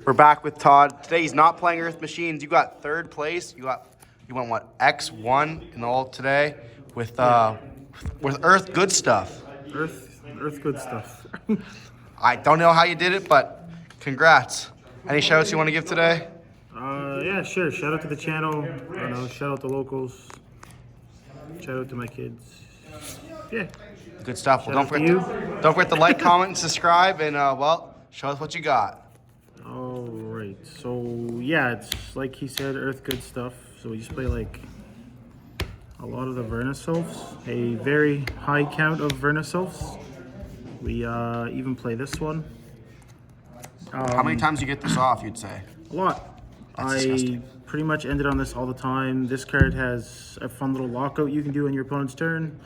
We're back with Todd. Today he's not playing Earth Machines. You got third place. You went what, X1 in all today with Earth Good Stuff. Earth Good Stuff. I don't know how you did it, but congrats. Any shout outs you want to give today? Yeah, sure. Shout out to the channel. Shout out to locals. Shout out to my kids. Yeah. Good stuff. Well, Shout don't forget to like, comment, and subscribe, and show us what you got. All right. So yeah, it's like he said, Earth Good Stuff. So we just play like a lot of the Verynusylphs, a very high count of Verynusylphs. We even play this one. How many times do you get this off, you'd say? A lot. That's I disgusting. pretty much ended on this all the time. This card has a fun little lockout you can do on your opponent's turn.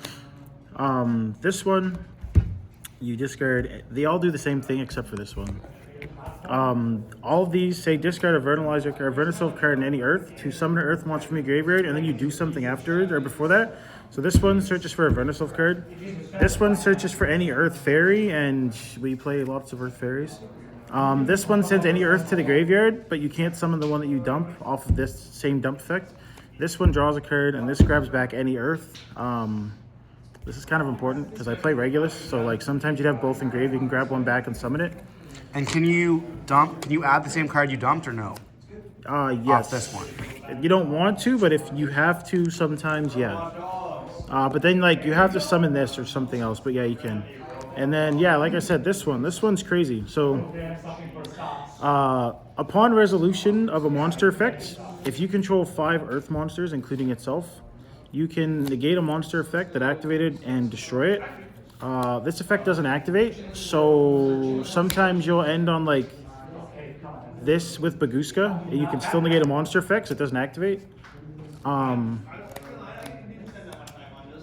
This one, you discard. They all do the same thing except for this one. All of these say discard a Verynusylph card in any Earth to summon an Earth monster from your graveyard, and then you do something afterwards or before that. So this one searches for a Verynusylph card. This one searches for any Earth Fairy, and we play lots of Earth Fairies. This one sends any Earth to the graveyard, but you can't summon the one that you dump off of this same dump effect. This one draws a card, and this grabs back any Earth. This is kind of important because I play Regulus, so like sometimes you'd have both engraved. You can grab one back and summon it. And can you add the same card you dumped or no? Yes. Off this one. You don't want to, but if you have to, sometimes, yeah. But then like you have to summon this or something else, but yeah, you can. And then, yeah, like I said, this one's crazy. So, upon resolution of a monster effect, if you control 5 Earth monsters, including itself, you can negate a monster effect that activated and destroy it. This effect doesn't activate, so sometimes you'll end on like this with Baguska. You can still negate a monster effect, so it doesn't activate.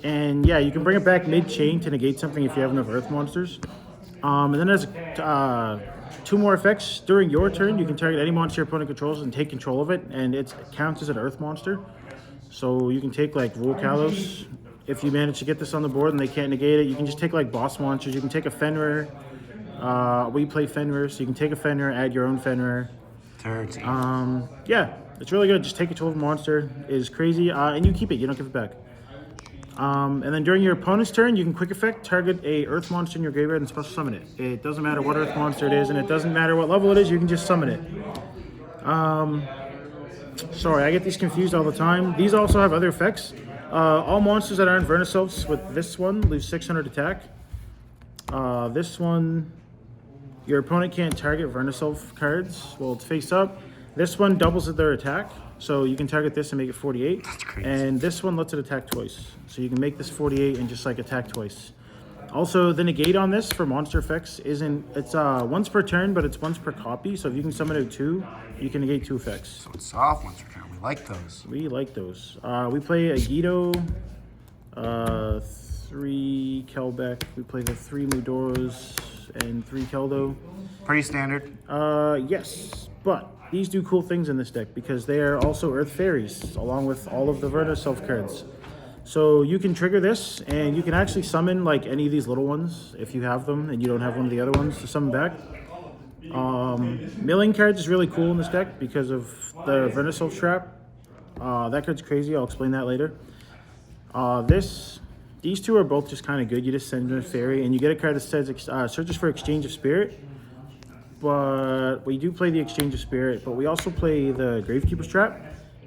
And yeah, you can bring it back mid-chain to negate something if you have enough Earth monsters. And then there's 2 more effects. During your turn, you can target any monster your opponent controls and take control of it, and it counts as an Earth monster. So you can take like Rule Kalos. If you manage to get this on the board and they can't negate it, you can just take like boss monsters. You can take a Fenrir. We play Fenrir, so you can take a Fenrir, add your own Fenrir. Yeah, it's really good. Just take control of a monster. It is crazy. And you keep it. You don't give it back. And then during your opponent's turn, you can quick effect target a Earth monster in your graveyard and special summon it. It doesn't matter what Earth monster it is, and it doesn't matter what level it is. You can just summon it. Sorry, I get these confused all the time. These also have other effects. All monsters that aren't Verynusylphs with this one lose 600 attack. This one, your opponent can't target Verynusylph cards. Well, it's face up. This one doubles their attack, so you can target this and make it 48. That's crazy. And this one lets it attack twice, so you can make this 48 and just like attack twice. Also, the negate on this for monster effects it's once per turn, but it's once per copy. So if you can summon out 2, you can negate 2 effects. So it's soft once per turn. We like those. We like those. We play a Guido, 3 Kelbeck. We play the 3 Mudoros and 3 Keldo. Pretty standard. Yes, but these do cool things in this deck because they are also Earth Fairies, along with all of the Verynusylph cards. So you can trigger this, and you can actually summon like any of these little ones if you have them, and you don't have one of the other ones to summon back. Milling cards is really cool in this deck because of the Verynusylph trap. That card's crazy. I'll explain that later. These 2 are both just kind of good. You just send in a fairy, and you get a card that says searches for Exchange of Spirit. But we do play the Exchange of Spirit, but we also play the Gravekeeper's Trap.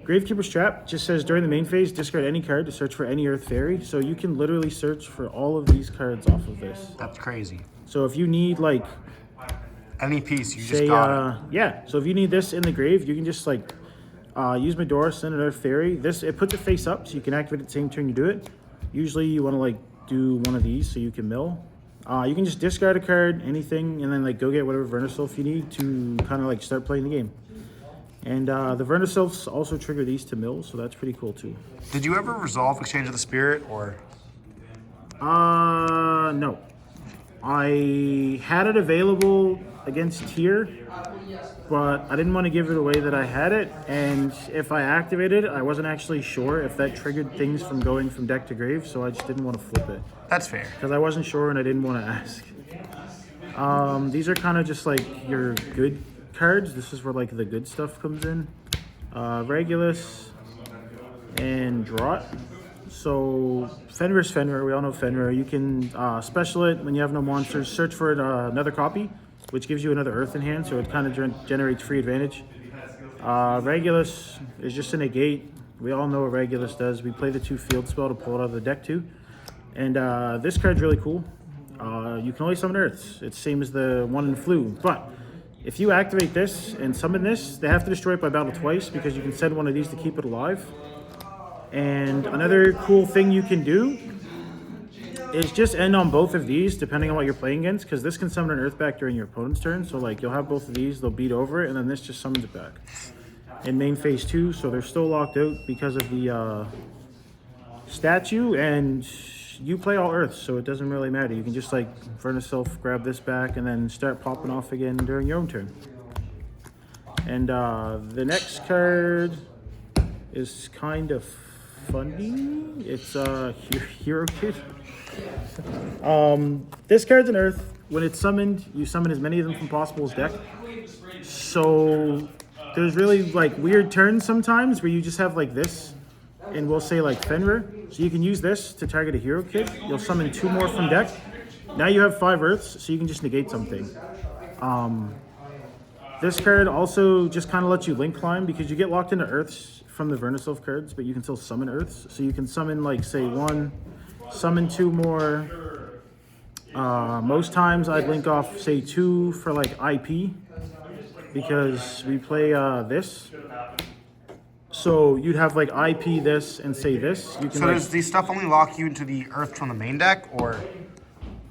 Gravekeeper's Trap just says during the main phase, discard any card to search for any Earth Fairy. So you can literally search for all of these cards off of this. That's crazy. So if you need like any piece, you just got it. Yeah, so if you need this in the grave, you can just like use Medora, send an Earth Fairy. It puts it face up, so you can activate it the same turn you do it. Usually you want to like do one of these so you can mill. You can just discard a card, anything, and then like go get whatever Verynusylph you need to kind of like start playing the game. And the Verynusylphs also trigger these to mill, so that's pretty cool too. Did you ever resolve Exchange of the Spirit, or? No. I had it available against Tier, but I didn't want to give it away that I had it, and if I activated it, I wasn't actually sure if that triggered things from going from deck to grave, so I just didn't want to flip it. That's fair. Because I wasn't sure and I didn't want to ask. These are kind of just like your good cards. This is where like the good stuff comes in. Regulus and Draught. So Fenrir's Fenrir, we all know Fenrir. You can special it when you have no monsters. Search for another copy, which gives you another earth in hand, so it kind of generates free advantage. Regulus is just a negate. We all know what Regulus does. We play the 2 field spell to pull it out of the deck too. And this card's really cool. You can only summon earths. It's the same as the one in Flu. But if you activate this and summon this, they have to destroy it by battle twice because you can send one of these to keep it alive. And another cool thing you can do is just end on both of these depending on what you're playing against, because this can summon an earth back during your opponent's turn. So like you'll have both of these, they'll beat over it, and then this just summons it back. In main phase 2, so they're still locked out because of the statue, and you play all earths, so it doesn't really matter. You can just like Verynusylph, grab this back, and then start popping off again during your own turn. And the next card is kind of funny. It's Hero Kid. This card's an earth. When it's summoned, you summon as many of them from possible as deck. So there's really like weird turns sometimes where you just have like this, and we'll say like Fenrir. So you can use this to target a Hero Kid. You'll summon 2 more from deck. Now you have 5 earths, so you can just negate something. This card also just kind of lets you link climb because you get locked into earths from the Verynusylph cards, but you can still summon earths. So you can summon like say 1, summon 2 more. Most times I'd link off say 2 for like IP because we play this. So you'd have like IP this and say this. You can so does these stuff only lock you into the earth from the main deck, or?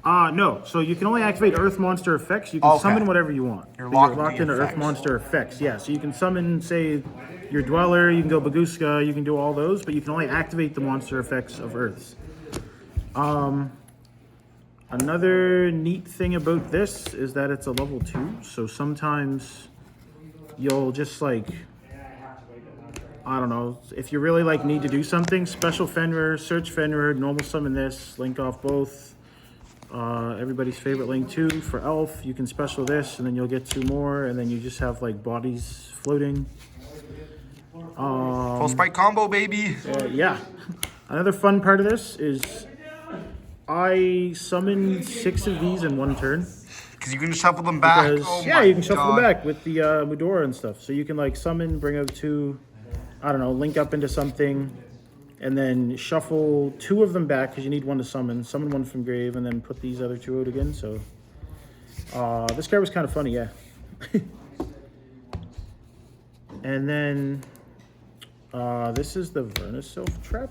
No. So you can only activate earth monster effects. You can summon whatever you want. You're locked into earth monster effects. Yeah. So you can summon, say, your Dweller. You can go Baguska. You can do all those, but you can only activate the monster effects of earths. Another neat thing about this is that it's a level 2. So sometimes you'll just like, I don't know, if you really like need to do something, special Fenrir, search Fenrir, normal summon this, link off both. Everybody's favorite link 2 for Elf. You can special this, and then you'll get 2 more, and then you just have like bodies floating. Full sprite combo, baby. Yeah. Another fun part of this is I summoned 6 of these in one turn. Because you can shuffle them back. Because, you can shuffle them back with the Medora and stuff. So you can like summon, bring out 2, I don't know, link up into something, and then shuffle 2 of them back because you need 1 to summon 1 from grave, and then put these other 2 out again. So this card was kind of funny, yeah. And then this is the Verynusylph trap.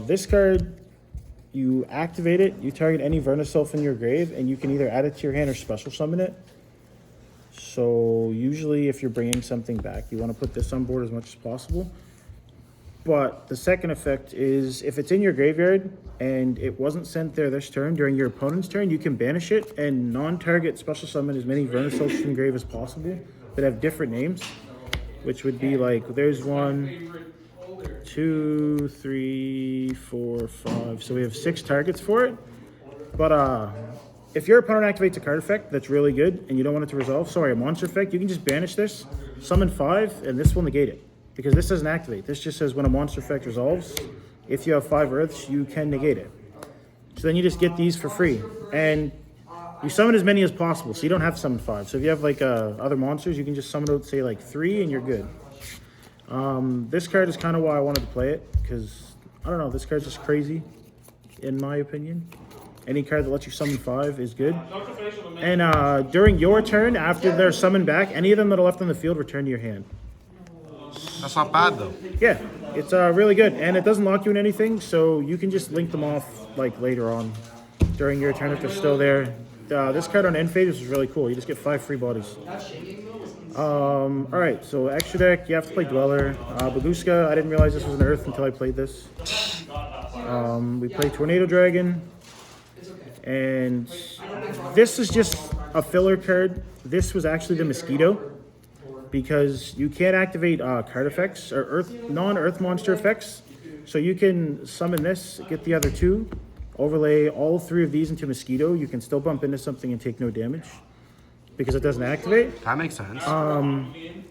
This card, you activate it, you target any Verynusylph in your grave, and you can either add it to your hand or special summon it. So usually if you're bringing something back, you want to put this on board as much as possible. But the second effect is if it's in your graveyard and it wasn't sent there this turn, during your opponent's turn, you can banish it and non-target special summon as many Verynusylphs from grave as possible that have different names, which would be like, there's 1, 2, 3, 4, 5. So we have 6 targets for it. But if your opponent activates a card effect that's really good and you don't want it to resolve, a monster effect, you can just banish this, summon 5, and this will negate it. Because this doesn't activate. This just says when a monster effect resolves, if you have 5 earths, you can negate it. So then you just get these for free. And you summon as many as possible, so you don't have to summon 5. So if you have like other monsters, you can just summon out, say, like 3, and you're good. This card is kind of why I wanted to play it, because, I don't know, this card's just crazy, in my opinion. Any card that lets you summon 5 is good. And during your turn, after they're summoned back, any of them that are left on the field, return to your hand. That's not bad, though. Yeah, it's really good. And it doesn't lock you in anything, so you can just link them off like later on during your turn if they're still there. This card on end phase is really cool. You just get 5 free bodies. Alright, so extra deck, you have to play Dweller. Baguska, I didn't realize this was an Earth until I played this. We play Tornado Dragon. And this is just a filler card. This was actually the Mosquito, because you can't activate card effects or non-earth monster effects. So you can summon this, get the other 2, overlay all 3 of these into Mosquito. You can still bump into something and take no damage. because it doesn't activate. That makes sense.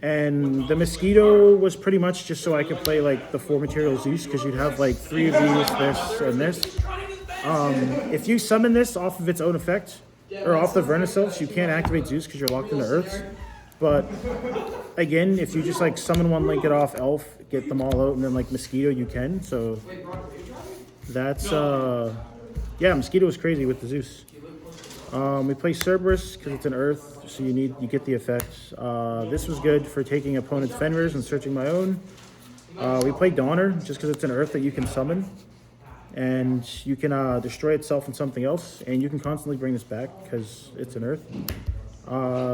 And the mosquito was pretty much just so I could play like the 4 material Zeus, because you'd have like 3 of these, this, and this. If you summon this off of its own effect, or off the Verynusylphs, you can't activate Zeus because you're locked into Earths. But again, if you just like summon one, link it off Elf, get them all out, and then like Mosquito, you can. So that's yeah, Mosquito was crazy with the Zeus. We play Cerberus because it's an Earth, so you get the effects. This was good for taking opponent's Fenris and searching my own. We play Donner just because it's an Earth that you can summon, and you can destroy itself in something else, and you can constantly bring this back because it's an Earth.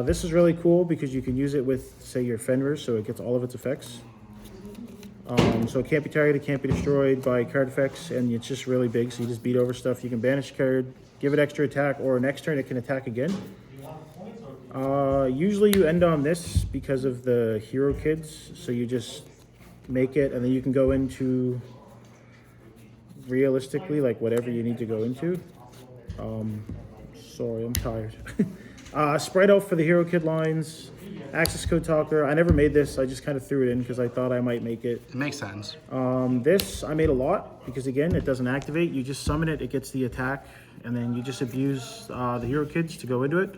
This is really cool because you can use it with, say, your Fenris, so it gets all of its effects. So it can't be targeted, can't be destroyed by card effects, and it's just really big, so you just beat over stuff. You can banish a card, give it extra attack, or next turn it can attack again. Usually you end on this because of the hero kids, so you just make it, and then you can go into, realistically, like whatever you need to go into. Sorry, I'm tired. Sprite Elf for the hero kid lines, access code talker. I never made this, I just kind of threw it in because I thought I might make it. It makes sense. This I made a lot because again, it doesn't activate. You just summon it, it gets the attack, and then you just abuse the hero kids to go into it.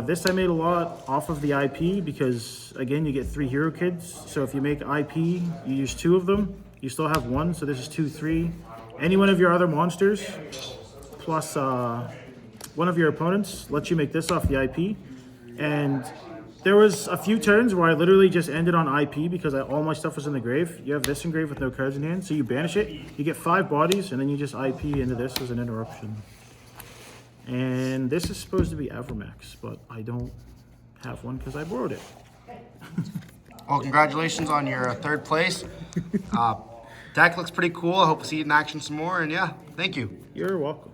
This I made a lot off of the IP because again, you get 3 hero kids. So if you make IP, you use 2 of them. You still have 1, so this is 2, 3. Any one of your other monsters plus one of your opponents lets you make this off the IP. And there was a few turns where I literally just ended on IP because all my stuff was in the grave. You have this engraved with no cards in hand, so you banish it, you get 5 bodies, and then you just IP into this as an interruption. And this is supposed to be Avramax, but I don't have one because I borrowed it. Well, congratulations on your 3rd place. Deck looks pretty cool. I hope to see it in action some more, and yeah, thank you. You're welcome.